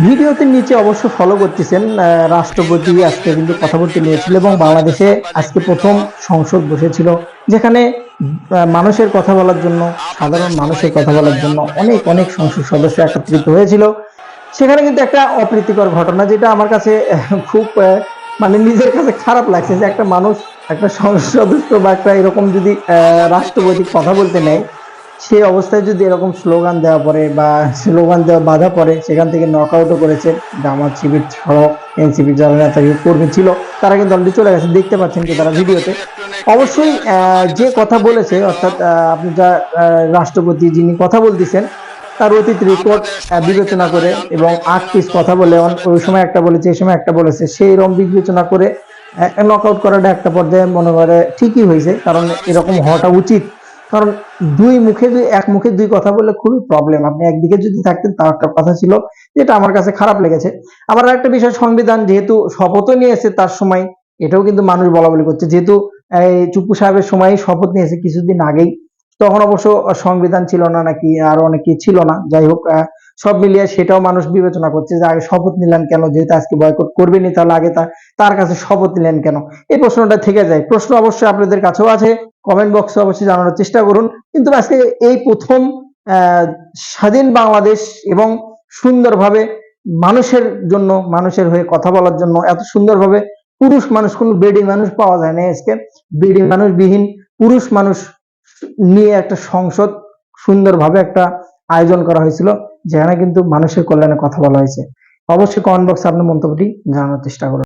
ভিডিওতে নিচে অবশ্য ফলো করতেছেন রাষ্ট্রপতি আজকে কিন্তু কথা বলতে নিয়েছিল এবং বাংলাদেশে আজকে প্রথম সংসদ বসেছিল, যেখানে মানুষের কথা বলার জন্য, সাধারণ মানুষের কথা বলার জন্য অনেক অনেক সংসদ সদস্য একত্রিত হয়েছিল। সেখানে কিন্তু একটা অপ্রীতিকর ঘটনা, যেটা আমার কাছে খুব মানে নিজের কাছে খারাপ লাগছে, যে একটা মানুষ, একটা সংসদ সদস্য বা একটা এরকম যদি রাষ্ট্রপতি কথা বলতে নেয়, সেই অবস্থায় যদি এরকম স্লোগান দেওয়া পড়ে বা স্লোগান দেওয়া বাধা পড়ে, সেখান থেকে নক আউটও করেছে জামাত শিবির সহ এনসিপির যারা নেতা কর্মী ছিল, তারা কিন্তু অলরেডি চলে গেছে, দেখতে পাচ্ছেন কি তারা ভিডিওতে। অবশ্যই যে কথা বলেছে, অর্থাৎ আপনি যা রাষ্ট্রপতি যিনি কথা বলতেছেন, তার অতীত রেকর্ড বিবেচনা করে এবং 8 পিস কথা বলে, ওই সময় একটা বলেছে, এই সময় একটা বলেছে, সেই রকম বিবেচনা করে নক আউট করাটা একটা পর্যায়ে মনে করে ঠিকই হয়েছে, কারণ এরকম হওয়াটা উচিত। কারণ এক মুখে দুই কথা বললে খুবই প্রবলেম। আপনি একদিকে যদি থাকতেন, তাও একটা কথা ছিল, যেটা আমার কাছে খারাপ লেগেছে। আবার একটা বিষয়, সংবিধান যেহেতু শপথও নিয়েছে তার সময়, এটাও কিন্তু মানুষ বলা বলি করছে, যেহেতু এই চুপ্পু সাহেবের সময় শপথ নিয়েছে কিছুদিন আগেই, তখন অবশ্য সংবিধান ছিল না, নাকি আরো অনেক কি ছিল না, যাই হোক সব মিলিয়ে সেটাও মানুষ বিবেচনা করছে যে আগে শপথ নিলেন কেন, যেহেতু আজকে বয়কট করবেনি, তাহলে আগে তার কাছে শপথ নিলেন কেন, এই প্রশ্নটা থেকে যায়। প্রশ্ন অবশ্যই আপনাদের কাছেও আছে, কমেন্ট বক্সে অবশ্যই জানানোর চেষ্টা করুন। কিন্তু আজকে এই প্রথম আহ, স্বাধীন বাংলাদেশ এবং সুন্দরভাবে মানুষের জন্য, মানুষের হয়ে কথা বলার জন্য এত সুন্দরভাবে পুরুষ মানুষ, কোন বেডি মানুষ পাওয়া যায় না আজকে, বেডি মানুষ বিহীন পুরুষ মানুষ নিয়ে একটা সংসদ সুন্দরভাবে একটা আয়োজন করা হয়েছিল, যেখানে কিন্তু মানুষের কল্যাণে কথা বলা হয়েছে। অবশ্যই কমেন্ট বক্সে আপনার মন্তব্যটি জানানোর চেষ্টা করুন।